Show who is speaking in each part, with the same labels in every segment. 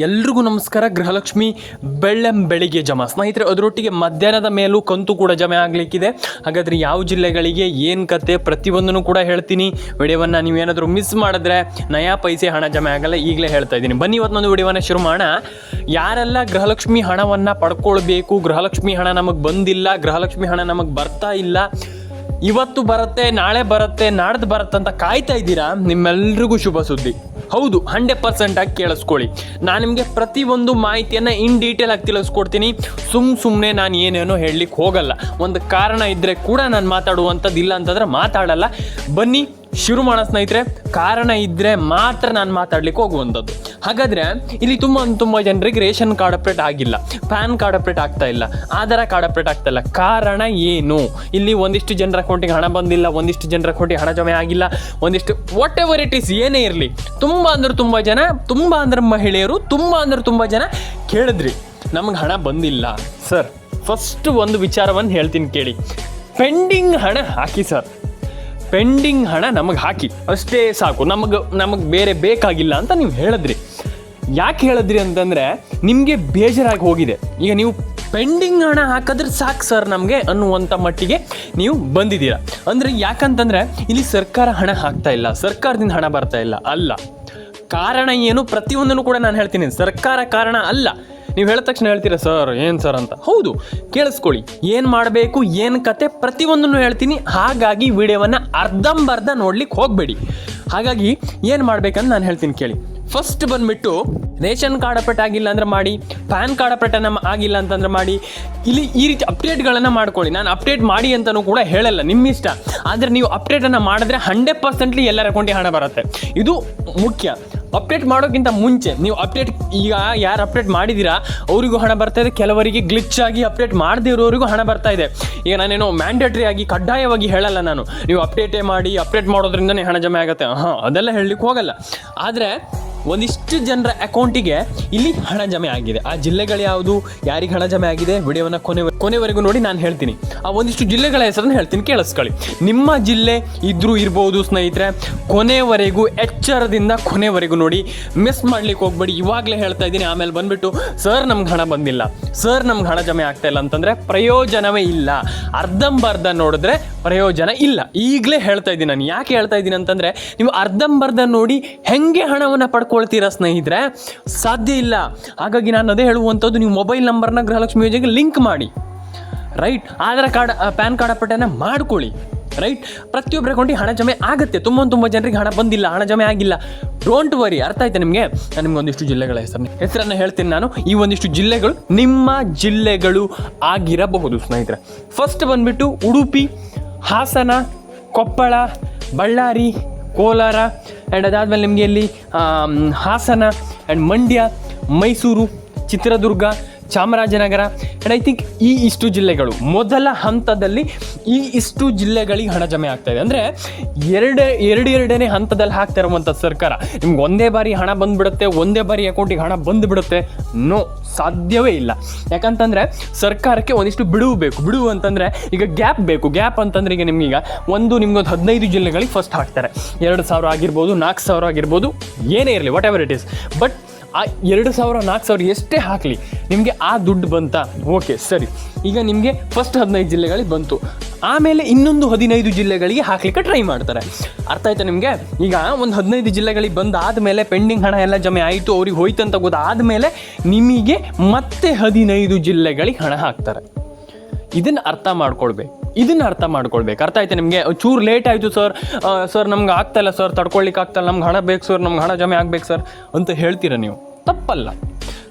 Speaker 1: ಎಲ್ರಿಗೂ ನಮಸ್ಕಾರ. ಗೃಹಲಕ್ಷ್ಮಿ ಬೆಳಿಗ್ಗೆ ಜಮಾ ಸ್ನೇಹಿತರೆ, ಅದರೊಟ್ಟಿಗೆ ಮಧ್ಯಾಹ್ನದ ಮೇಲೂ ಕಂತು ಕೂಡ ಜಮೆ ಆಗಲಿಕ್ಕಿದೆ. ಹಾಗಾದರೆ ಯಾವ ಜಿಲ್ಲೆಗಳಿಗೆ ಏನು ಕತೆ ಪ್ರತಿಯೊಂದನ್ನು ಕೂಡ ಹೇಳ್ತೀನಿ. ವಿಡಿಯೋವನ್ನು ನೀವೇನಾದರೂ ಮಿಸ್ ಮಾಡಿದ್ರೆ ನಯಾ ಪೈಸೆ ಹಣ ಜಮೆ ಆಗಲ್ಲ, ಈಗಲೇ ಹೇಳ್ತಾ ಇದ್ದೀನಿ. ಬನ್ನಿ ಇವತ್ತೊಂದು ವಿಡಿಯೋವನ್ನು ಶುರು ಮಾಡೋಣ. ಯಾರೆಲ್ಲ ಗೃಹಲಕ್ಷ್ಮಿ ಹಣವನ್ನು ಪಡ್ಕೊಳ್ಬೇಕು, ಗೃಹಲಕ್ಷ್ಮಿ ಹಣ ನಮಗೆ ಬಂದಿಲ್ಲ, ಗೃಹಲಕ್ಷ್ಮಿ ಹಣ ನಮಗೆ ಬರ್ತಾ ಇಲ್ಲ, ಇವತ್ತು ಬರುತ್ತೆ ನಾಳೆ ಬರುತ್ತೆ ನಾಡ್ದು ಬರುತ್ತೆ ಅಂತ ಕಾಯ್ತಾ ಇದ್ದೀರಾ, ನಿಮ್ಮೆಲ್ರಿಗೂ ಶುಭ ಸುದ್ದಿ. ಹೌದು, 100% ಆಗಿ ಕೇಳಿಸ್ಕೊಳ್ಳಿ. ನಾನು ನಿಮಗೆ ಪ್ರತಿಯೊಂದು ಮಾಹಿತಿಯನ್ನು ಇನ್ ಡೀಟೇಲ್ ಆಗಿ ತಿಳಿಸ್ಕೊಡ್ತೀನಿ. ಸುಮ್ಮನೆ ನಾನು ಏನೇನೋ ಹೇಳಲಿಕ್ಕೆ ಹೋಗಲ್ಲ. ಒಂದು ಕಾರಣ ಇದ್ದರೆ ಕೂಡ ನಾನು ಮಾತಾಡುವಂಥದ್ದು, ಇಲ್ಲ ಅಂತಂದರೆ ಮಾತಾಡಲ್ಲ. ಬನ್ನಿ ಶುರು ಮಾಡೋಣ ಸ್ನೇಹಿತರೆ. ಕಾರಣ ಇದ್ದರೆ ಮಾತ್ರ ನಾನು ಮಾತಾಡ್ಲಿಕ್ಕೆ ಹೋಗುವಂಥದ್ದು. ಹಾಗಾದರೆ ಇಲ್ಲಿ ತುಂಬ ಜನರಿಗೆ ರೇಷನ್ ಕಾರ್ಡ್ ಅಪ್ಡೇಟ್ ಆಗಿಲ್ಲ, ಪ್ಯಾನ್ ಕಾರ್ಡ್ ಅಪ್ಡೇಟ್ ಆಗ್ತಾ ಇಲ್ಲ, ಆಧಾರ್ ಕಾರ್ಡ್ ಅಪ್ಡೇಟ್ ಆಗ್ತಾ ಇಲ್ಲ. ಕಾರಣ ಏನು? ಇಲ್ಲಿ ಒಂದಿಷ್ಟು ಜನರ ಅಕೌಂಟಿಗೆ ಹಣ ಬಂದಿಲ್ಲ, ಒಂದಿಷ್ಟು ಜನರ ಅಕೌಂಟಿಗೆ ಹಣ ಜಮೆ ಆಗಿಲ್ಲ, ಒಂದಿಷ್ಟು ವಾಟ್ ಎವರ್ ಇಟ್ ಈಸ್, ಏನೇ ಇರಲಿ. ತುಂಬ ಅಂದ್ರೆ ಮಹಿಳೆಯರು ತುಂಬ ಜನ ಕೇಳಿದ್ರಿ, ನಮಗೆ ಹಣ ಬಂದಿಲ್ಲ ಸರ್. ಫಸ್ಟ್ ಒಂದು ವಿಚಾರವನ್ನು ಹೇಳ್ತೀನಿ ಕೇಳಿ. ಪೆಂಡಿಂಗ್ ಹಣ ಹಾಕಿ ಸರ್, ಪೆಂಡಿಂಗ್ ಹಣ ನಮಗೆ ಹಾಕಿ, ಅಷ್ಟೇ ಸಾಕು, ನಮಗೆ ಬೇರೆ ಬೇಕಾಗಿಲ್ಲ ಅಂತ ನೀವು ಹೇಳಿದ್ರಿ. ಯಾಕೆ ಹೇಳಿದ್ರಿ ಅಂತಂದರೆ ನಿಮಗೆ ಬೇಜಾರಾಗಿ ಹೋಗಿದೆ. ಈಗ ನೀವು ಪೆಂಡಿಂಗ್ ಹಣ ಹಾಕಿದ್ರೆ ಸಾಕು ಸರ್ ನಮಗೆ ಅನ್ನುವಂಥ ಮಟ್ಟಿಗೆ ನೀವು ಬಂದಿದ್ದೀರಾ. ಅಂದರೆ ಯಾಕಂತಂದರೆ ಇಲ್ಲಿ ಸರ್ಕಾರ ಹಣ ಹಾಕ್ತಾ ಇಲ್ಲ, ಸರ್ಕಾರದಿಂದ ಹಣ ಬರ್ತಾ ಇಲ್ಲ ಅಲ್ಲ. ಕಾರಣ ಏನು ಪ್ರತಿಯೊಂದನ್ನು ಕೂಡ ನಾನು ಹೇಳ್ತೀನಿ. ಸರ್ಕಾರ ಕಾರಣ ಅಲ್ಲ. ನೀವು ಹೇಳಿದ ತಕ್ಷಣ ಹೇಳ್ತೀರಾ ಸರ್ ಏನು ಸರ್ ಅಂತ. ಹೌದು, ಕೇಳಿಸ್ಕೊಳ್ಳಿ, ಏನು ಮಾಡಬೇಕು ಏನು ಕತೆ ಪ್ರತಿಯೊಂದನ್ನು ಹೇಳ್ತೀನಿ. ಹಾಗಾಗಿ ವಿಡಿಯೋವನ್ನು ಅರ್ಧಂಬರ್ಧ ನೋಡ್ಲಿಕ್ಕೆ ಹೋಗಬೇಡಿ. ಹಾಗಾಗಿ ಏನು ಮಾಡ್ಬೇಕಂತ ನಾನು ಹೇಳ್ತೀನಿ ಕೇಳಿ. ಫಸ್ಟ್ ಬಂದುಬಿಟ್ಟು ರೇಷನ್ ಕಾರ್ಡ್ ಅಪ್ಡೇಟ್ ಆಗಿಲ್ಲ ಅಂದರೆ ಮಾಡಿ, ಪ್ಯಾನ್ ಕಾರ್ಡ್ ಅಪ್ಡೇಟ್ ಆಗಿಲ್ಲ ಅಂತಂದ್ರೆ ಮಾಡಿ. ಇಲ್ಲಿ ಈ ರೀತಿ ಅಪ್ಡೇಟ್ಗಳನ್ನು ಮಾಡ್ಕೊಳ್ಳಿ. ನಾನು ಅಪ್ಡೇಟ್ ಮಾಡಿ ಅಂತಲೂ ಕೂಡ ಹೇಳಲ್ಲ, ನಿಮ್ಮ ಇಷ್ಟ. ಆದರೆ ನೀವು ಅಪ್ಡೇಟನ್ನು ಮಾಡಿದ್ರೆ 100% ಎಲ್ಲರ ಅಕೌಂಟಿಗೆ ಹಣ ಬರುತ್ತೆ. ಇದು ಮುಖ್ಯ. ಅಪ್ಡೇಟ್ ಮಾಡೋಕ್ಕಿಂತ ಮುಂಚೆ ನೀವು ಅಪ್ಡೇಟ್, ಈಗ ಯಾರು ಅಪ್ಡೇಟ್ ಮಾಡಿದ್ದೀರಾ ಅವರಿಗೂ ಹಣ ಬರ್ತಾ ಇದೆ, ಕೆಲವರಿಗೆ ಗ್ಲಿಚ್ ಆಗಿ ಅಪ್ಡೇಟ್ ಮಾಡದೇ ಇರೋರಿಗೂ ಹಣ ಬರ್ತಾ ಇದೆ. ಈಗ ನಾನೇನೋ ಮ್ಯಾಂಡೇಟ್ರಿ ಆಗಿ ಕಡ್ಡಾಯವಾಗಿ ಹೇಳಲ್ಲ ನಾನು, ನೀವು ಅಪ್ಡೇಟೇ ಮಾಡಿ, ಅಪ್ಡೇಟ್ ಮಾಡೋದ್ರಿಂದನೇ ಹಣ ಜಮೆ ಆಗುತ್ತೆ, ಅದೆಲ್ಲ ಹೇಳಲಿಕ್ಕೆ ಹೋಗಲ್ಲ. ಆದರೆ ಒಂದಿಷ್ಟು ಜನರ ಅಕೌಂಟಿಗೆ ಇಲ್ಲಿ ಹಣ ಜಮೆ ಆಗಿದೆ. ಆ ಜಿಲ್ಲೆಗಳು ಯಾವುದು, ಯಾರಿಗೆ ಹಣ ಜಮೆ ಆಗಿದೆ, ವಿಡಿಯೋವನ್ನು ಕೊನೆವರೆಗೂ ನೋಡಿ ನಾನು ಹೇಳ್ತೀನಿ. ಆ ಒಂದಿಷ್ಟು ಜಿಲ್ಲೆಗಳ ಹೆಸರನ್ನು ಹೇಳ್ತೀನಿ, ಕೇಳಿಸ್ಕೊಳ್ಳಿ. ನಿಮ್ಮ ಜಿಲ್ಲೆ ಇರ್ಬೋದು ಸ್ನೇಹಿತರೆ, ಕೊನೆವರೆಗೂ ಎಚ್ಚರದಿಂದ ಕೊನೆವರೆಗೂ ನೋಡಿ, ಮಿಸ್ ಮಾಡ್ಲಿಕ್ಕೆ ಹೋಗ್ಬೇಡಿ. ಇವಾಗಲೇ ಹೇಳ್ತಾ ಇದ್ದೀನಿ. ಆಮೇಲೆ ಬಂದುಬಿಟ್ಟು ಸರ್ ನಮ್ಗೆ ಹಣ ಬಂದಿಲ್ಲ, ಸರ್ ನಮ್ಗೆ ಹಣ ಜಮೆ ಆಗ್ತಾ ಇಲ್ಲ ಅಂತಂದರೆ ಪ್ರಯೋಜನವೇ ಇಲ್ಲ. ಅರ್ಧಂಬರ್ಧ ನೋಡಿದ್ರೆ ಪ್ರಯೋಜನ ಇಲ್ಲ. ಈಗಲೇ ಹೇಳ್ತಾ ಇದ್ದೀನಿ ನಾನು. ಯಾಕೆ ಹೇಳ್ತಾ ಇದ್ದೀನಿ ಅಂತಂದರೆ, ನೀವು ಅರ್ಧಂಬರ್ಧ ನೋಡಿ ಹೆಂಗೆ ಹಣವನ್ನು ಪಡ್ಕೊಳ್ತೀರಾ ಸ್ನೇಹಿತರೆ? ಸಾಧ್ಯ ಇಲ್ಲ. ಹಾಗಾಗಿ ನಾನು ಅದೇ ಹೇಳುವಂಥದ್ದು, ನೀವು ಮೊಬೈಲ್ ನಂಬರ್ನ ಗೃಹಲಕ್ಷ್ಮಿ ಯೋಜನೆಗೆ ಲಿಂಕ್ ಮಾಡಿ, right. Aadhaar card, pan card ಅಪ್ಡೇಟನ್ನು ಮಾಡ್ಕೊಳ್ಳಿ, ರೈಟ್. ಪ್ರತಿಯೊಬ್ಬರ ಅಕೌಂಟಿಗೆ ಹಣ ಜಮೆ ಆಗುತ್ತೆ. ತುಂಬ ಜನರಿಗೆ ಹಣ ಬಂದಿಲ್ಲ, ಹಣ ಜಮೆ ಆಗಿಲ್ಲ. Don't worry. ಅರ್ಥ ಆಯ್ತಾ ನಿಮಗೆ? ನಾನು ನಿಮ್ಗೆ ಒಂದಿಷ್ಟು ಜಿಲ್ಲೆಗಳ ಹೆಸರನ್ನು ಹೇಳ್ತೀನಿ ನಾನು. ಈ ಒಂದಿಷ್ಟು ಜಿಲ್ಲೆಗಳು ನಿಮ್ಮ ಜಿಲ್ಲೆಗಳು ಆಗಿರಬಹುದು ಸ್ನೇಹಿತರೆ. ಫಸ್ಟ್ ಬಂದುಬಿಟ್ಟು ಉಡುಪಿ, ಹಾಸನ, ಕೊಪ್ಪಳ, ಬಳ್ಳಾರಿ, ಕೋಲಾರ, ಆ್ಯಂಡ್ ಅದಾದಮೇಲೆ ನಿಮಗೆ ಇಲ್ಲಿ Hassan and Mandya, Mysuru, Chitradurga, Chamarajanagar, and I think ಈ ಇಷ್ಟು ಜಿಲ್ಲೆಗಳು ಮೊದಲ ಹಂತದಲ್ಲಿ ಈ ಇಷ್ಟು ಜಿಲ್ಲೆಗಳಿಗೆ ಹಣ ಜಮೆ ಆಗ್ತಾಯಿದೆ. ಅಂದರೆ ಎರಡನೇ ಹಂತದಲ್ಲಿ ಹಾಕ್ತಾ ಇರುವಂಥ ಸರ್ಕಾರ. ನಿಮ್ಗೆ ಒಂದೇ ಬಾರಿ ಹಣ ಬಂದುಬಿಡುತ್ತೆ, ಒಂದೇ ಬಾರಿ ಅಕೌಂಟಿಗೆ ಹಣ ಬಂದುಬಿಡುತ್ತೆ? ನೋ, ಸಾಧ್ಯವೇ ಇಲ್ಲ. ಯಾಕಂತಂದರೆ ಸರ್ಕಾರಕ್ಕೆ ಒಂದಿಷ್ಟು ಬಿಡುವು ಅಂತಂದರೆ ಈಗ ಗ್ಯಾಪ್ ಬೇಕು. ಗ್ಯಾಪ್ ಅಂತಂದರೆ ಈಗ ನಿಮ್ಗೆ ನಿಮ್ಗೊಂದು 15 ಜಿಲ್ಲೆಗಳಿಗೆ ಫಸ್ಟ್ ಹಾಕ್ತಾರೆ. 2,000 ಆಗಿರ್ಬೋದು, 4,000 ಆಗಿರ್ಬೋದು, ಏನೇ ಇರಲಿ, what ever it is. But ಆ 2,000 4,000 ಎಷ್ಟೇ ಹಾಕಲಿ, ನಿಮಗೆ ಆ ದುಡ್ಡು ಬಂತಾ? ಓಕೆ ಸರಿ. ಈಗ ನಿಮಗೆ ಫಸ್ಟ್ 15 ಜಿಲ್ಲೆಗಳಿಗೆ ಬಂತು, ಆಮೇಲೆ ಇನ್ನೊಂದು 15 ಜಿಲ್ಲೆಗಳಿಗೆ ಹಾಕ್ಲಿಕ್ಕೆ ಟ್ರೈ ಮಾಡ್ತಾರೆ. ಅರ್ಥ ಆಯ್ತಾ ನಿಮಗೆ? ಈಗ ಒಂದು 15 ಜಿಲ್ಲೆಗಳಿಗೆ ಬಂದಾದಮೇಲೆ ಪೆಂಡಿಂಗ್ ಹಣ ಎಲ್ಲ ಜಮೆ ಆಯಿತು, ಅವ್ರಿಗೆ ಹೋಯ್ತು ಅಂತ ಗೊತ್ತಾದಮೇಲೆ ನಿಮಗೆ ಮತ್ತೆ 15 ಜಿಲ್ಲೆಗಳಿಗೆ ಹಣ ಹಾಕ್ತಾರೆ. ಇದನ್ನು ಅರ್ಥ ಮಾಡ್ಕೊಳ್ಬೇಕು. ಅರ್ಥ ಆಯ್ತಾ ನಿಮಗೆ? ಚೂರು ಲೇಟ್ ಆಯಿತು ಸರ್ ನಮ್ಗೆ ಆಗ್ತಾಯಿಲ್ಲ ಸರ್, ತಡ್ಕೊಳ್ಲಿಕ್ಕೆ ಆಗ್ತಾಯಿಲ್ಲ, ನಮ್ಗೆ ಹಣ ಬೇಕು ಸರ್, ನಮ್ಗೆ ಹಣ ಜಮೆ ಆಗ್ಬೇಕು ಸರ್ ಅಂತ ಹೇಳ್ತೀರಾ ನೀವು. ತಪ್ಪಲ್ಲ.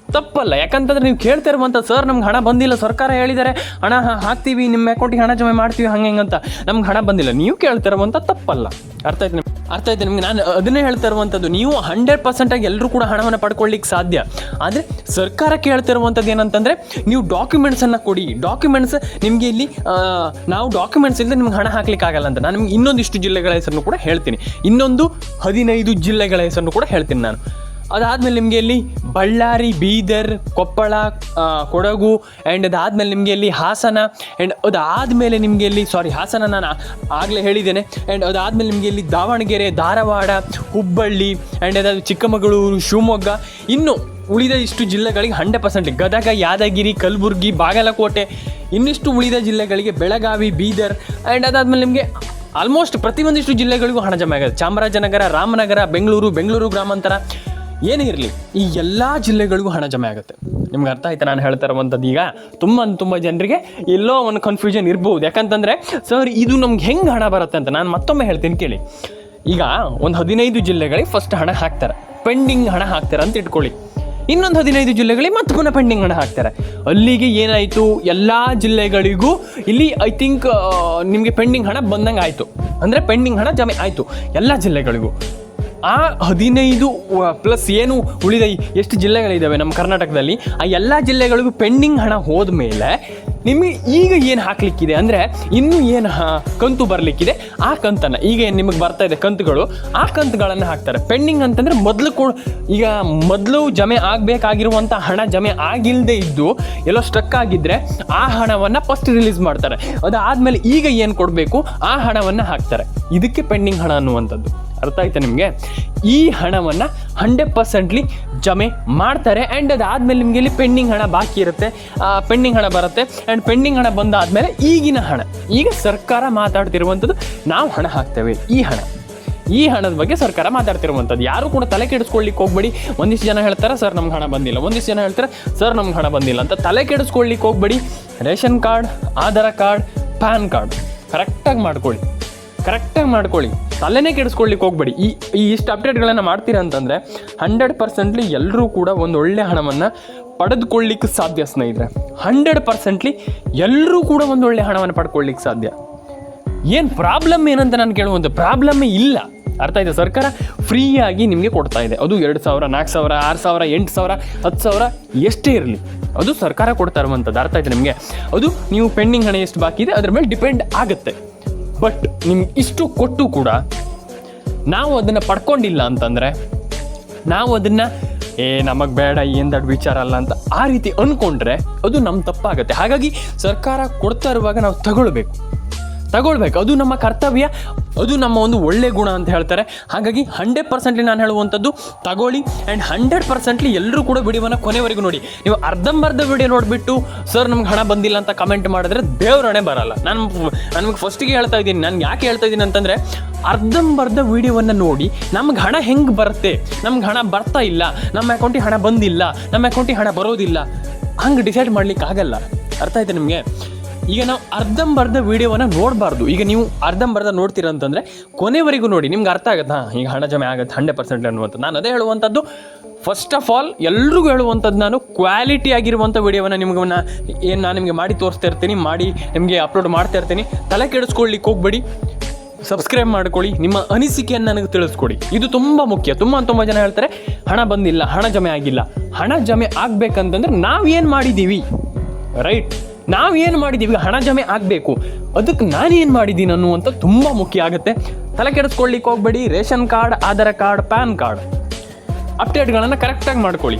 Speaker 1: ಯಾಕಂತಂದ್ರೆ ನೀವು ಕೇಳ್ತಾ ಇರುವಂಥ ಸರ್ ನಮ್ಗೆ ಹಣ ಬಂದಿಲ್ಲ, ಸರ್ಕಾರ ಹೇಳಿದ್ದಾರೆ ಹಣ ಹಾಕ್ತೀವಿ, ನಿಮ್ಮ ಅಕೌಂಟಿಗೆ ಹಣ ಜಮೆ ಮಾಡ್ತೀವಿ, ಹಂಗಂತ ನಮ್ಗೆ ಹಣ ಬಂದಿಲ್ಲ ನೀವು ಕೇಳ್ತಾ ಇರುವಂಥ ತಪ್ಪಲ್ಲ. ಅರ್ಥ ಆಯ್ತು ನಿಮಗೆ? ನಾನು ಅದನ್ನೇ ಹೇಳ್ತಾ ಇರುವಂಥದ್ದು. ನೀವು 100% ಆಗಿ ಎಲ್ಲರೂ ಕೂಡ ಹಣವನ್ನು ಪಡ್ಕೊಳ್ಳಿಕ್ಕೆ ಸಾಧ್ಯ. ಆದರೆ ಸರ್ಕಾರ ಕೇಳ್ತಾ ಇರುವಂಥದ್ದು ಏನಂತಂದರೆ, ನೀವು ಡಾಕ್ಯುಮೆಂಟ್ಸನ್ನು ಕೊಡಿ. ಡಾಕ್ಯುಮೆಂಟ್ಸ್ ನಿಮಗೆ ಇಲ್ಲಿ ನಾವು ಡಾಕ್ಯುಮೆಂಟ್ಸ್ ಇಲ್ಲದೆ ನಿಮ್ಗೆ ಹಣ ಹಾಕ್ಲಿಕ್ಕೆ ಆಗಲ್ಲ ಅಂತ ನಾನು ನಿಮ್ಗೆ ಇನ್ನೊಂದಿಷ್ಟು ಜಿಲ್ಲೆಗಳ ಹೆಸರನ್ನು ಕೂಡ ಹೇಳ್ತೀನಿ. 15 ಜಿಲ್ಲೆಗಳ ಹೆಸರನ್ನು ಕೂಡ ಹೇಳ್ತೀನಿ ನಾನು. ಅದಾದಮೇಲೆ ನಿಮಗೆ ಇಲ್ಲಿ ಬಳ್ಳಾರಿ, ಬೀದರ್, ಕೊಪ್ಪಳ, ಕೊಡಗು, ಆ್ಯಂಡ್ ಅದಾದಮೇಲೆ ನಿಮಗೆ ಇಲ್ಲಿ ಹಾಸನ, ಆ್ಯಂಡ್ ಅದಾದಮೇಲೆ ನಿಮಗೆ ಇಲ್ಲಿ ಹಾಸನ ನಾನು ಆಗಲೇ ಹೇಳಿದ್ದೇನೆ. ಆ್ಯಂಡ್ ಅದಾದಮೇಲೆ ನಿಮಗೆ ಇಲ್ಲಿ ದಾವಣಗೆರೆ, ಧಾರವಾಡ, ಹುಬ್ಬಳ್ಳಿ, ಆ್ಯಂಡ್ ಅದಾದ ಚಿಕ್ಕಮಗಳೂರು, ಶಿವಮೊಗ್ಗ, ಇನ್ನು ಉಳಿದ ಇಷ್ಟು ಜಿಲ್ಲೆಗಳಿಗೆ 100%, ಗದಗ, ಯಾದಗಿರಿ, ಕಲಬುರಗಿ, ಬಾಗಲಕೋಟೆ, ಇನ್ನಿಷ್ಟು ಉಳಿದ ಜಿಲ್ಲೆಗಳಿಗೆ ಬೆಳಗಾವಿ, ಬೀದರ್ ಆ್ಯಂಡ್ ಅದಾದಮೇಲೆ ನಿಮಗೆ ಆಲ್ಮೋಸ್ಟ್ ಪ್ರತಿಯೊಂದಿಷ್ಟು ಜಿಲ್ಲೆಗಳಿಗೂ ಹಣ ಜಮೆ ಆಗುತ್ತೆ. ಚಾಮರಾಜನಗರ, ರಾಮನಗರ, ಬೆಂಗಳೂರು ಗ್ರಾಮಾಂತರ ಏನೇ ಇರಲಿ, ಈ ಎಲ್ಲ ಜಿಲ್ಲೆಗಳಿಗೂ ಹಣ ಜಮೆ ಆಗುತ್ತೆ. ನಿಮ್ಗೆ ಅರ್ಥ ಆಯ್ತಾ ನಾನು ಹೇಳ್ತಾ ಇರುವಂಥದ್ದು? ಈಗ ತುಂಬ ಜನರಿಗೆ ಎಲ್ಲೋ ಒಂದು ಕನ್ಫ್ಯೂಷನ್ ಇರ್ಬೋದು. ಯಾಕಂತಂದರೆ ಸರ್ ಇದು ನಮ್ಗೆ ಹೆಂಗೆ ಹಣ ಬರುತ್ತೆ ಅಂತ ನಾನು ಮತ್ತೊಮ್ಮೆ ಹೇಳ್ತೀನಿ ಕೇಳಿ. ಈಗ ಒಂದು 15 ಜಿಲ್ಲೆಗಳಿಗೆ ಫಸ್ಟ್ ಹಣ ಹಾಕ್ತಾರೆ, ಪೆಂಡಿಂಗ್ ಹಣ ಹಾಕ್ತಾರೆ ಅಂತ ಇಟ್ಕೊಳ್ಳಿ. ಇನ್ನೊಂದು 15 ಜಿಲ್ಲೆಗಳಿಗೆ ಮತ್ತೆ ಪುನಃ ಪೆಂಡಿಂಗ್ ಹಣ ಹಾಕ್ತಾರೆ. ಅಲ್ಲಿಗೆ ಏನಾಯಿತು, ಎಲ್ಲ ಜಿಲ್ಲೆಗಳಿಗೂ ಇಲ್ಲಿ ಐ ಥಿಂಕ್ ನಿಮಗೆ ಪೆಂಡಿಂಗ್ ಹಣ ಬಂದಂಗೆ ಆಯಿತು. ಅಂದರೆ ಪೆಂಡಿಂಗ್ ಹಣ ಜಮೆ ಆಯಿತು ಎಲ್ಲ ಜಿಲ್ಲೆಗಳಿಗೂ. ಆ 15 ಪ್ಲಸ್ ಏನು ಉಳಿದ ಎಷ್ಟು ಜಿಲ್ಲೆಗಳಿದ್ದಾವೆ ನಮ್ಮ ಕರ್ನಾಟಕದಲ್ಲಿ, ಆ ಎಲ್ಲ ಜಿಲ್ಲೆಗಳಿಗೂ ಪೆಂಡಿಂಗ್ ಹಣ ಹೋದ ಮೇಲೆ ನಿಮಗೆ ಈಗ ಏನು ಹಾಕಲಿಕ್ಕಿದೆ ಅಂದರೆ ಇನ್ನೂ ಏನು ಕಂತು ಬರಲಿಕ್ಕಿದೆ ಆ ಕಂತನ್ನು, ಈಗ ಏನು ನಿಮಗೆ ಬರ್ತಾ ಇದೆ ಕಂತುಗಳು, ಆ ಕಂತುಗಳನ್ನು ಹಾಕ್ತಾರೆ. ಪೆಂಡಿಂಗ್ ಅಂತಂದರೆ ಮೊದಲು ಜಮೆ ಆಗಬೇಕಾಗಿರುವಂಥ ಹಣ ಜಮೆ ಆಗಿಲ್ಲದೆ ಇದ್ದು ಎಲ್ಲೋ ಸ್ಟ್ರಕ್ ಆಗಿದ್ದರೆ ಆ ಹಣವನ್ನು ಫಸ್ಟ್ ರಿಲೀಸ್ ಮಾಡ್ತಾರೆ. ಅದಾದಮೇಲೆ ಈಗ ಏನು ಕೊಡಬೇಕು ಆ ಹಣವನ್ನು ಹಾಕ್ತಾರೆ. ಇದಕ್ಕೆ ಪೆಂಡಿಂಗ್ ಹಣ ಅನ್ನುವಂಥದ್ದು. ಅರ್ಥ ಆಯ್ತಾ ನಿಮಗೆ? ಈ ಹಣವನ್ನು 100% ಜಮೆ ಮಾಡ್ತಾರೆ. ಆ್ಯಂಡ್ ಅದಾದಮೇಲೆ ನಿಮಗೆ ಇಲ್ಲಿ ಪೆಂಡಿಂಗ್ ಹಣ ಬಾಕಿ ಇರುತ್ತೆ, ಪೆಂಡಿಂಗ್ ಹಣ ಬರುತ್ತೆ. ಆ್ಯಂಡ್ ಪೆಂಡಿಂಗ್ ಹಣ ಬಂದಾದಮೇಲೆ ಈಗಿನ ಹಣ, ಈಗ ಸರ್ಕಾರ ಮಾತಾಡ್ತಿರುವಂಥದ್ದು ನಾವು ಹಣ ಹಾಕ್ತೇವೆ, ಈ ಹಣದ ಬಗ್ಗೆ ಸರ್ಕಾರ ಮಾತಾಡ್ತಿರುವಂಥದ್ದು. ಯಾರು ಕೂಡ ತಲೆ ಕೆಡಿಸ್ಕೊಳ್ಳಿಕ್ಕೆ ಹೋಗ್ಬೇಡಿ. ಒಂದಿಷ್ಟು ಜನ ಹೇಳ್ತಾರೆ ಸರ್ ನಮ್ಗೆ ಹಣ ಬಂದಿಲ್ಲ, ಒಂದಿಷ್ಟು ಜನ ಹೇಳ್ತಾರೆ ಸರ್ ನಮ್ಗೆ ಹಣ ಬಂದಿಲ್ಲ ಅಂತ. ತಲೆ ಕೆಡಿಸ್ಕೊಳ್ಳಿಕ್ಕೆ ಹೋಗ್ಬೇಡಿ. Ration card, Aadhaar card, pan card ಕರೆಕ್ಟಾಗಿ ಮಾಡ್ಕೊಳ್ಳಿ. ತಲೆನೇ ಕೆಡಿಸ್ಕೊಳ್ಳಿಕ್ಕೆ ಹೋಗ್ಬೇಡಿ. ಈ ಇಷ್ಟು ಅಪ್ಡೇಟ್ಗಳನ್ನು ಮಾಡ್ತೀರಾ ಅಂತಂದರೆ 100% ಎಲ್ಲರೂ ಕೂಡ ಒಂದು ಒಳ್ಳೆ ಹಣವನ್ನು ಪಡೆದುಕೊಳ್ಳಿಕ್ಕೆ ಸಾಧ್ಯ ಸ್ನೇಹಿತರೆ. 100% ಎಲ್ಲರೂ ಕೂಡ ಒಂದು ಒಳ್ಳೆ ಹಣವನ್ನು ಪಡ್ಕೊಳ್ಳಿಕ್ಕೆ ಸಾಧ್ಯ. ಏನು ಪ್ರಾಬ್ಲಮ್ ಏನಂತ ನಾನು ಕೇಳುವಂಥ ಪ್ರಾಬ್ಲಮ್ಮೇ ಇಲ್ಲ. ಅರ್ಥ ಆಯ್ತಾ? ಸರ್ಕಾರ ಫ್ರೀಯಾಗಿ ನಿಮಗೆ ಕೊಡ್ತಾ ಇದೆ. ಅದು 2,000, 4,000, 6,000, 8,000, 10,000 ಎಷ್ಟೇ ಇರಲಿ, ಅದು ಸರ್ಕಾರ ಕೊಡ್ತಾ ಇರುವಂಥದ್ದು. ಅರ್ಥ ಆಯ್ತು ನಿಮಗೆ? ಅದು ನೀವು ಪೆಂಡಿಂಗ್ ಹಣ ಎಷ್ಟು ಬಾಕಿ ಇದೆ ಅದ್ರ ಮೇಲೆ ಡಿಪೆಂಡ್ ಆಗುತ್ತೆ. ಬಟ್ ನಿಮ್ಗೆ ಇಷ್ಟು ಕೊಟ್ಟು ಕೂಡ ನಾವು ಅದನ್ನು ಪಡ್ಕೊಂಡಿಲ್ಲ ಅಂತಂದರೆ, ನಾವು ಅದನ್ನು ನಮಗೆ ಬೇಡ, ಏನು ದೊಡ್ಡ ವಿಚಾರ ಅಲ್ಲ ಅಂತ ಆ ರೀತಿ ಅಂದ್ಕೊಂಡ್ರೆ ಅದು ನಮ್ಮ ತಪ್ಪಾಗುತ್ತೆ. ಹಾಗಾಗಿ ಸರ್ಕಾರ ಕೊಡ್ತಾ ಇರುವಾಗ ನಾವು ತಗೊಳ್ಬೇಕು. ಅದು ನಮ್ಮ ಕರ್ತವ್ಯ, ಅದು ನಮ್ಮ ಒಂದು ಒಳ್ಳೆ ಗುಣ ಅಂತ ಹೇಳ್ತಾರೆ. ಹಾಗಾಗಿ 100% ನಾನು ಹೇಳುವಂಥದ್ದು ತಗೊಳ್ಳಿ. ಆ್ಯಂಡ್ 100% ಎಲ್ಲರೂ ಕೂಡ ವಿಡಿಯೋವನ್ನು ಕೊನೆವರೆಗೂ ನೋಡಿ. ನೀವು ಅರ್ಧಂಬರ್ಧ ವಿಡಿಯೋ ನೋಡಿಬಿಟ್ಟು ಸರ್ ನಮ್ಗೆ ಹಣ ಬಂದಿಲ್ಲ ಅಂತ ಕಮೆಂಟ್ ಮಾಡಿದ್ರೆ ದೇವ್ರಣೆ ಬರಲ್ಲ. ನನಗೆ ಫಸ್ಟಿಗೆ ಹೇಳ್ತಾ ಇದ್ದೀನಿ. ನಾನು ಯಾಕೆ ಹೇಳ್ತಾ ಇದ್ದೀನಿ ಅಂತಂದರೆ, ಅರ್ಧಂಬರ್ಧ ವಿಡಿಯೋವನ್ನು ನೋಡಿ ನಮ್ಗೆ ಹಣ ಹೆಂಗೆ ಬರುತ್ತೆ, ನಮ್ಗೆ ಹಣ ಬರ್ತಾ ಇಲ್ಲ, ನಮ್ಮ ಅಕೌಂಟಿಗೆ ಹಣ ಬಂದಿಲ್ಲ, ನಮ್ಮ ಅಕೌಂಟಿಗೆ ಹಣ ಬರೋದಿಲ್ಲ, ಹಂಗೆ ಡಿಸೈಡ್ ಮಾಡ್ಲಿಕ್ಕೆ ಆಗಲ್ಲ. ಅರ್ಥ ಆಯ್ತು ನಿಮಗೆ? ಈಗ ನಾವು ಅರ್ಧಂಬರ್ಧ ವಿಡಿಯೋವನ್ನು ನೋಡಬಾರ್ದು. ಈಗ ನೀವು ಅರ್ಧಂಬರ್ಧ ನೋಡ್ತೀರ ಅಂತಂದರೆ ಕೊನೆವರೆಗೂ ನೋಡಿ, ನಿಮ್ಗೆ ಅರ್ಥ ಆಗುತ್ತೆ ಈಗ ಹಣ ಜಮೆ ಆಗುತ್ತೆ 100% ಅನ್ನುವಂಥದ್ದು. ನಾನು ಅದೇ ಹೇಳುವಂಥದ್ದು. ಫಸ್ಟ್ ಆಫ್ ಆಲ್ ಎಲ್ರಿಗೂ ಹೇಳುವಂಥದ್ದು, ನಾನು ಕ್ವಾಲಿಟಿ ಆಗಿರುವಂಥ ವಿಡಿಯೋವನ್ನು ನಾನು ನಿಮಗೆ ಮಾಡಿ ತೋರಿಸ್ತಾ ಇರ್ತೀನಿ, ಮಾಡಿ ನಿಮಗೆ ಅಪ್ಲೋಡ್ ಮಾಡ್ತಾ ಇರ್ತೀನಿ. ತಲೆ ಕೆಡಿಸ್ಕೊಳ್ಳಿಕ್ಕೆ ಹೋಗ್ಬೇಡಿ. ಸಬ್ಸ್ಕ್ರೈಬ್ ಮಾಡ್ಕೊಳ್ಳಿ, ನಿಮ್ಮ ಅನಿಸಿಕೆಯನ್ನು ನನಗೆ ತಿಳಿಸ್ಕೊಡಿ. ಇದು ತುಂಬ ಮುಖ್ಯ. ತುಂಬ ಜನ ಹೇಳ್ತಾರೆ ಹಣ ಬಂದಿಲ್ಲ, ಹಣ ಜಮೆ ಆಗಿಲ್ಲ. ಹಣ ಜಮೆ ಆಗಬೇಕಂತಂದ್ರೆ ನಾವೇನು ಮಾಡಿದ್ದೀವಿ, ರೈಟ್? ನಾವೇನು ಮಾಡಿದ್ದೀವಿ, ಹಣ ಜಮೆ ಆಗಬೇಕು, ಅದಕ್ಕೆ ನಾನೇನು ಮಾಡಿದ್ದೀನಿ ಅನ್ನುವಂಥ ತುಂಬ ಮುಖ್ಯ ಆಗುತ್ತೆ. ತಲೆ ಕೆಡಿಸ್ಕೊಳ್ಳಿಕ್ಕೆ ಹೋಗ್ಬೇಡಿ. Ration card, Aadhaar card, pan card ಅಪ್ಡೇಟ್ಗಳನ್ನು ಕರೆಕ್ಟಾಗಿ ಮಾಡ್ಕೊಳ್ಳಿ.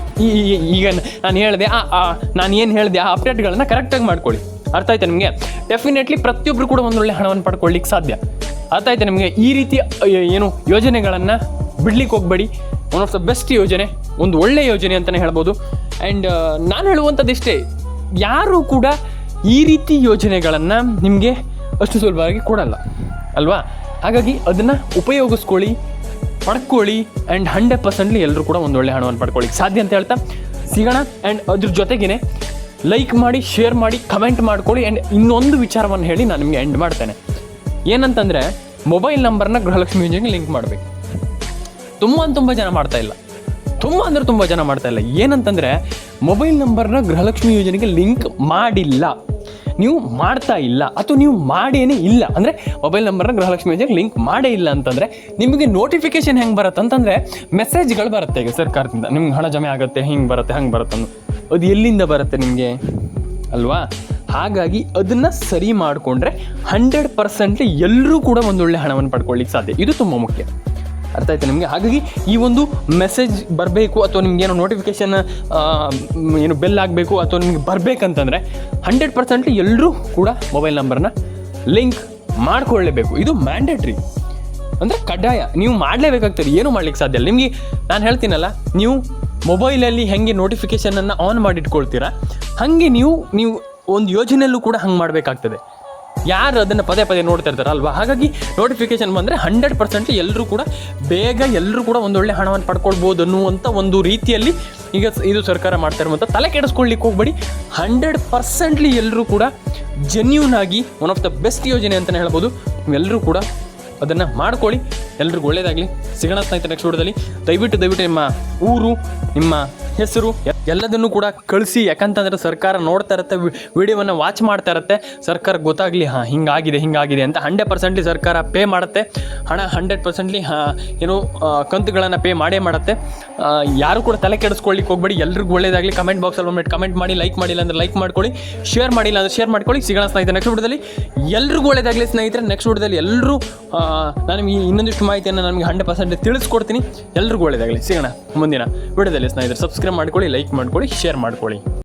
Speaker 1: ಈಗ ನಾನು ಹೇಳಿದೆ ಆ ಅಪ್ಡೇಟ್ಗಳನ್ನು ಕರೆಕ್ಟಾಗಿ ಮಾಡ್ಕೊಳ್ಳಿ. ಅರ್ಥ ಆಯ್ತಾ ನಿಮಗೆ? ಡೆಫಿನೆಟ್ಲಿ ಪ್ರತಿಯೊಬ್ಬರು ಕೂಡ ಒಂದೊಳ್ಳೆ ಹಣವನ್ನು ಪಡ್ಕೊಳ್ಳಿಕ್ಕೆ ಸಾಧ್ಯ. ಅರ್ಥ ಆಯ್ತಾ ನಿಮಗೆ? ಈ ರೀತಿ ಯೋಜನೆಗಳನ್ನು ಬಿಡ್ಲಿಕ್ಕೆ ಹೋಗ್ಬೇಡಿ. ಒನ್ ಆಫ್ ದ ಬೆಸ್ಟ್ ಯೋಜನೆ, ಒಂದು ಒಳ್ಳೆ ಯೋಜನೆ ಅಂತಲೇ ಹೇಳ್ಬೋದು. ಆ್ಯಂಡ್ ನಾನು ಹೇಳುವಂಥದ್ದು ಇಷ್ಟೇ, ಯಾರೂ ಕೂಡ ಈ ರೀತಿ ಯೋಜನೆಗಳನ್ನು ನಿಮಗೆ ಅಷ್ಟು ಸುಲಭವಾಗಿ ಕೊಡಲ್ಲ ಅಲ್ವಾ? ಹಾಗಾಗಿ ಅದನ್ನು ಉಪಯೋಗಿಸ್ಕೊಳ್ಳಿ, ಪಡ್ಕೊಳ್ಳಿ. ಆ್ಯಂಡ್ 100% ಎಲ್ಲರೂ ಕೂಡ ಒಂದು ಒಳ್ಳೆ ಹಣವನ್ನು ಪಡ್ಕೊಳ್ಳಿಕ್ಕೆ ಸಾಧ್ಯ ಅಂತ ಹೇಳ್ತಾ ಸಿಗೋಣ. ಆ್ಯಂಡ್ ಅದ್ರ ಜೊತೆಗೇ ಲೈಕ್ ಮಾಡಿ, ಶೇರ್ ಮಾಡಿ, ಕಮೆಂಟ್ ಮಾಡ್ಕೊಳ್ಳಿ. ಆ್ಯಂಡ್ ಇನ್ನೊಂದು ವಿಚಾರವನ್ನು ಹೇಳಿ ನಾನು ನಿಮಗೆ ಎಂಡ್ ಮಾಡ್ತೇನೆ. ಏನಂತಂದರೆ, ಮೊಬೈಲ್ ನಂಬರ್ನ ಗೃಹಲಕ್ಷ್ಮಿ ಯೋಜನೆಗೆ ಲಿಂಕ್ ಮಾಡಬೇಕು. ತುಂಬ ಜನ ಮಾಡ್ತಾ ಇಲ್ಲ. ತುಂಬ ಜನ ಮಾಡ್ತಾ ಇಲ್ಲ. ಏನಂತಂದರೆ, ಮೊಬೈಲ್ ನಂಬರ್ನ ಗೃಹಲಕ್ಷ್ಮಿ ಯೋಜನೆಗೆ ಲಿಂಕ್ ಮಾಡಿಲ್ಲ, ನೀವು ಮಾಡ್ತಾ ಇಲ್ಲ, ಅಥವಾ ನೀವು ಮಾಡೇನೇ ಇಲ್ಲ. ಅಂದರೆ ಮೊಬೈಲ್ ನಂಬರ್ನ ಗೃಹಲಕ್ಷ್ಮಿ ಯೋಜನೆಗೆ ಲಿಂಕ್ ಮಾಡೇ ಇಲ್ಲ ಅಂತಂದರೆ ನಿಮಗೆ ನೋಟಿಫಿಕೇಶನ್ ಹೆಂಗೆ ಬರುತ್ತೆ ಅಂತಂದರೆ, ಮೆಸೇಜ್ಗಳು ಬರುತ್ತೆ ಈಗ ಸರ್ಕಾರದಿಂದ, ನಿಮ್ಗೆ ಹಣ ಜಮೆ ಆಗುತ್ತೆ, ಹಿಂಗೆ ಬರುತ್ತೆ, ಹಂಗೆ ಬರುತ್ತೆ ಅನ್ನೋ. ಅದು ಎಲ್ಲಿಂದ ಬರುತ್ತೆ ನಿಮಗೆ ಅಲ್ವಾ? ಹಾಗಾಗಿ ಅದನ್ನು ಸರಿ ಮಾಡಿಕೊಂಡ್ರೆ 100% ಎಲ್ಲರೂ ಕೂಡ ಒಂದೊಳ್ಳೆ ಹಣವನ್ನು ಪಡ್ಕೊಳ್ಳಿಕ್ಕೆ ಸಾಧ್ಯ. ಇದು ತುಂಬ ಮುಖ್ಯ. ಅರ್ಥ ಆಯ್ತು ನಿಮಗೆ? ಹಾಗಾಗಿ ಈ ಒಂದು ಮೆಸೇಜ್ ಬರಬೇಕು, ಅಥವಾ ನಿಮಗೇನೋ ನೋಟಿಫಿಕೇಷನ್ ಬೆಲ್ ಆಗಬೇಕು, ಅಥವಾ ನಿಮಗೆ ಬರಬೇಕಂತಂದರೆ 100% ಎಲ್ಲರೂ ಕೂಡ ಮೊಬೈಲ್ ನಂಬರ್ನ ಲಿಂಕ್ ಮಾಡಿಕೊಳ್ಳೇಬೇಕು. ಇದು ಮ್ಯಾಂಡೇಟ್ರಿ, ಅಂದರೆ ಕಡ್ಡಾಯ. ನೀವು ಮಾಡಲೇಬೇಕಾಗ್ತದೆ, ಏನೂ ಮಾಡ್ಲಿಕ್ಕೆ ಸಾಧ್ಯ ಇಲ್ಲ. ನಿಮಗೆ ನಾನು ಹೇಳ್ತೀನಲ್ಲ, ನೀವು ಮೊಬೈಲಲ್ಲಿ ಹೆಂಗೆ ನೋಟಿಫಿಕೇಷನನ್ನು ಆನ್ ಮಾಡಿಟ್ಕೊಳ್ತೀರಾ ಹಾಗೆ ನೀವು ಒಂದು ಯೋಜನೆಯಲ್ಲೂ ಕೂಡ ಹಂಗೆ ಮಾಡಬೇಕಾಗ್ತದೆ. ಯಾರು ಅದನ್ನು ಪದೇ ಪದೇ ನೋಡ್ತಾ ಇರ್ತಾರಲ್ವ, ಹಾಗಾಗಿ ನೋಟಿಫಿಕೇಷನ್ ಬಂದರೆ 100% ಎಲ್ಲರೂ ಕೂಡ ಬೇಗ ಎಲ್ಲರೂ ಕೂಡ ಒಂದೊಳ್ಳೆ ಹಣವನ್ನು ಪಡ್ಕೊಳ್ಬೋದು ಅನ್ನುವಂಥ ಒಂದು ರೀತಿಯಲ್ಲಿ ಈಗ ಇದು ಸರ್ಕಾರ ಮಾಡ್ತಾ ಇರುವಂಥ ತಲೆ ಕೆಡಿಸ್ಕೊಳ್ಳಿಕ್ಕೆ ಹೋಗ್ಬೇಡಿ. 100% ಎಲ್ಲರೂ ಕೂಡ ಜೆನ್ಯೂನ್ ಆಗಿ ಒನ್ ಆಫ್ ದ ಬೆಸ್ಟ್ ಯೋಜನೆ ಅಂತಲೇ ಹೇಳ್ಬೋದು. ನೀವೆಲ್ಲರೂ ಕೂಡ ಅದನ್ನು ಮಾಡ್ಕೊಳ್ಳಿ. ಎಲ್ರಿಗೂ ಒಳ್ಳೆಯದಾಗಲಿ. ಸಿಗೋಣ ಸ್ನೇಹಿತರೆ ನೆಕ್ಸ್ಟ್ ವಿಡಿಯೋದಲ್ಲಿ. ದಯವಿಟ್ಟು ನಿಮ್ಮ ಊರು, ನಿಮ್ಮ ಹೆಸರು ಎಲ್ಲದನ್ನು ಕೂಡ ಕಳಿಸಿ. ಯಾಕಂತಂದರೆ ಸರ್ಕಾರ ನೋಡ್ತಾ ಇರುತ್ತೆ, ವಿಡಿಯೋವನ್ನು ವಾಚ್ ಮಾಡ್ತಾ ಇರುತ್ತೆ. ಸರ್ಕಾರ ಗೊತ್ತಾಗಲಿ ಹಿಂಗಾಗಿದೆ ಅಂತ 100% ಸರ್ಕಾರ ಪೇ ಮಾಡುತ್ತೆ ಹಣ. 100% ಏನೋ ಕಂತುಗಳನ್ನು ಪೇ ಮಾಡುತ್ತೆ. ಯಾರು ಕೂಡ ತಲೆ ಕೆಡಿಸ್ಕೊಳ್ಳಿಕ್ಕೆ ಹೋಗ್ಬೇಡಿ. ಎಲ್ರಿಗೂ ಒಳ್ಳೆಯದಾಗಲಿ. ಕಮೆಂಟ್ ಬಾಕ್ಸಲ್ಲಿ ಒಂದು ಕಮೆಂಟ್ ಮಾಡಿ, ಲೈಕ್ ಮಾಡಿಲ್ಲ ಅಂದರೆ ಲೈಕ್ ಮಾಡ್ಕೊಳ್ಳಿ, ಶೇರ್ ಮಾಡಿಲ್ಲ ಅಂದರೆ ಶೇರ್ ಮಾಡ್ಕೊಳ್ಳಿ. ಸಿಗೋಣ ಸ್ನೇಹಿತರೆ ನೆಕ್ಸ್ಟ್ ವಿಡಿಯೋದಲ್ಲಿ. ಎಲ್ರಿಗೂ ಒಳ್ಳೆಯದಾಗಲಿ ಸ್ನೇಹಿತರೆ. ನೆಕ್ಸ್ಟ್ ವಿಡಿಯೋದಲ್ಲಿ ಎಲ್ಲರೂ ನಾನು ನಿಮಗೆ ಇನ್ನೊಂದಿಷ್ಟು ಮಾಹಿತಿಯನ್ನು ನನಗೆ 100% ತಿಳಿಸ್ಕೊಡ್ತೀನಿ. ಎಲ್ರಿಗೂ ಒಳ್ಳೆಯದಾಗಲಿ. ಸಿಗೋಣ ಮುಂದಿನ ವಿಡಿಯೋದಲ್ಲಿ ಸ್ನೇಹಿತರೆ. ಸಬ್ಸ್ಕ್ರೈಬ್ ಮಾಡ್ಕೊಳ್ಳಿ, ಲೈಕ್ ಮಾಡ್ಕೊಳ್ಳಿ, ಶೇರ್ ಮಾಡ್ಕೊಳ್ಳಿ.